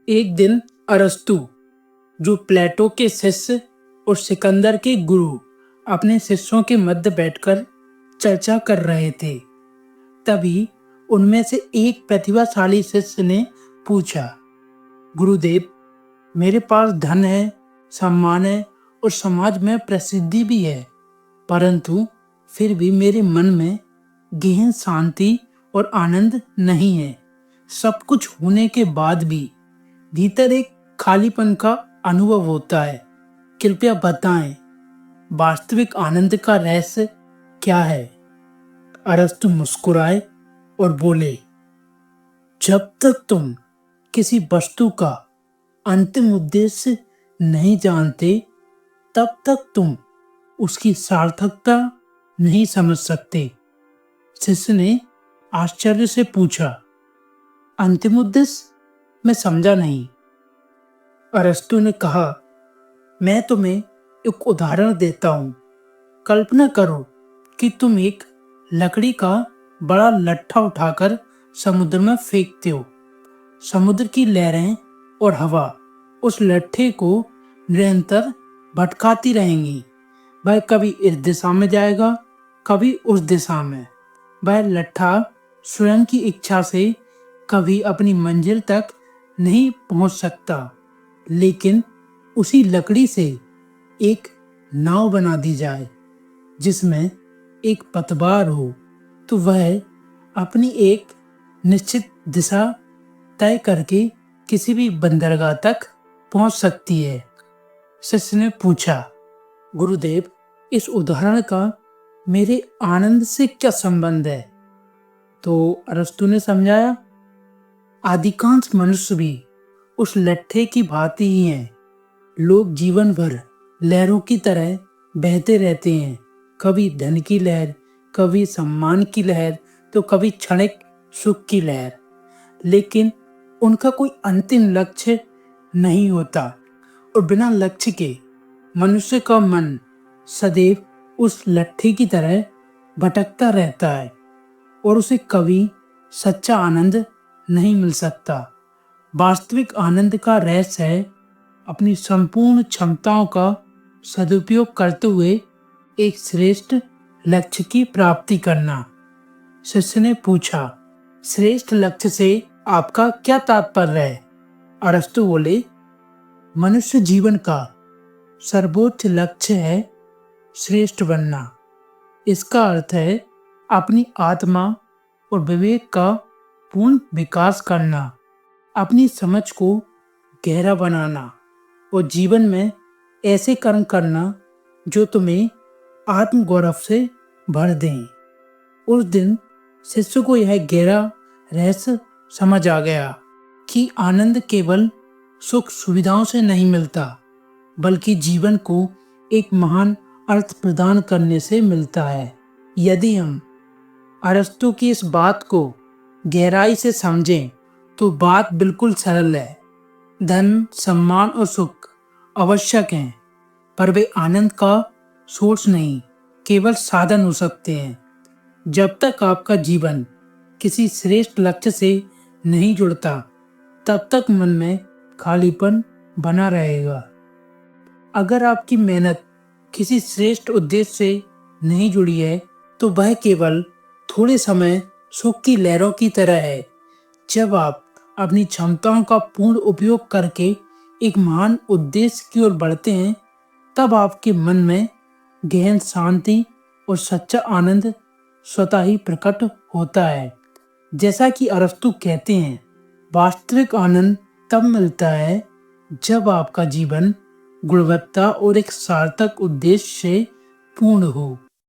एक दिन अरस्तु, जो प्लेटो के शिष्य और सिकंदर के गुरु, अपने शिष्यों के मध्य बैठकर चर्चा कर रहे थे। तभी उनमें से एक प्रतिभाशाली शिष्य ने पूछा, गुरुदेव, मेरे पास धन है, सम्मान है और समाज में प्रसिद्धि भी है, परंतु फिर भी मेरे मन में गहन शांति और आनंद नहीं है। सब कुछ होने के बाद भी भीतर एक खालीपन का अनुभव होता है। कृपया बताएं, वास्तविक आनंद का रहस्य क्या है? अरस्तु मुस्कुराए और बोले, जब तक तुम किसी वस्तु का अंतिम उद्देश्य नहीं जानते, तब तक तुम उसकी सार्थकता नहीं समझ सकते। शिष्य ने आश्चर्य से पूछा, अंतिम उद्देश्य? मैं समझा नहीं। अरस्तु ने कहा, मैं तुम्हें एक उदाहरण देता हूँ। कल्पना करो कि तुम एक लकड़ी का बड़ा लट्ठा उठाकर समुद्र में फेंकते हो। समुद्र की लहरें और हवा उस लट्ठे को निरंतर भटकाती रहेंगी। वह कभी इस दिशा में जाएगा, कभी उस दिशा में। वह लट्ठा स्वयं की इच्छा से कभी अपनी मंजिल तक नहीं पहुंच सकता, लेकिन उसी लकड़ी से एक नाव बना दी जाए जिसमें एक पतवार हो, तो वह अपनी एक निश्चित दिशा तय करके किसी भी बंदरगाह तक पहुंच सकती है। शिष्य ने पूछा, गुरुदेव, इस उदाहरण का मेरे आनंद से क्या संबंध है? तो अरस्तु ने समझाया, अधिकांश मनुष्य भी उस लट्ठे की भांति ही हैं। लोग जीवन भर लहरों की तरह बहते रहते हैं, कभी धन की लहर, कभी सम्मान की लहर, तो कभी क्षणिक सुख की लहर। लेकिन उनका कोई अंतिम लक्ष्य नहीं होता और बिना लक्ष्य के मनुष्य का मन सदैव उस लट्ठे की तरह भटकता रहता है और उसे कभी सच्चा आनंद नहीं मिल सकता। वास्तविक आनंद का रहस्य है अपनी संपूर्ण क्षमताओं का सदुपयोग करते हुए एक श्रेष्ठ लक्ष्य की प्राप्ति करना। शिष्य ने पूछा, श्रेष्ठ लक्ष्य से आपका क्या तात्पर्य है? अरस्तु बोले, मनुष्य जीवन का सर्वोच्च लक्ष्य है श्रेष्ठ बनना। इसका अर्थ है अपनी आत्मा और विवेक का पूर्ण विकास करना, अपनी समझ को गहरा बनाना और जीवन में ऐसे कर्म करना जो तुम्हें आत्मगौरव से भर दें। उस दिन शिष्य को यह गहरा रहस्य समझ आ गया कि आनंद केवल सुख सुविधाओं से नहीं मिलता, बल्कि जीवन को एक महान अर्थ प्रदान करने से मिलता है। यदि हम अरस्तु की इस बात को गहराई से समझें तो बात बिल्कुल सरल है। धन, सम्मान और सुख आवश्यक हैं, पर वे आनंद का सोर्स नहीं, केवल साधन हो सकते हैं। जब तक आपका जीवन किसी श्रेष्ठ लक्ष्य से नहीं जुड़ता, तब तक मन में खालीपन बना रहेगा। अगर आपकी मेहनत किसी श्रेष्ठ उद्देश्य से नहीं जुड़ी है, तो वह केवल थोड़े समय सुख की लहरों की तरह है। जब आप अपनी क्षमताओं का पूर्ण उपयोग करके एक महान उद्देश्य की ओर बढ़ते हैं, तब आपके मन में गहन शांति और सच्चा आनंद स्वतः ही प्रकट होता है। जैसा कि अरस्तु कहते हैं, वास्तविक आनंद तब मिलता है जब आपका जीवन गुणवत्ता और एक सार्थक उद्देश्य से पूर्ण हो।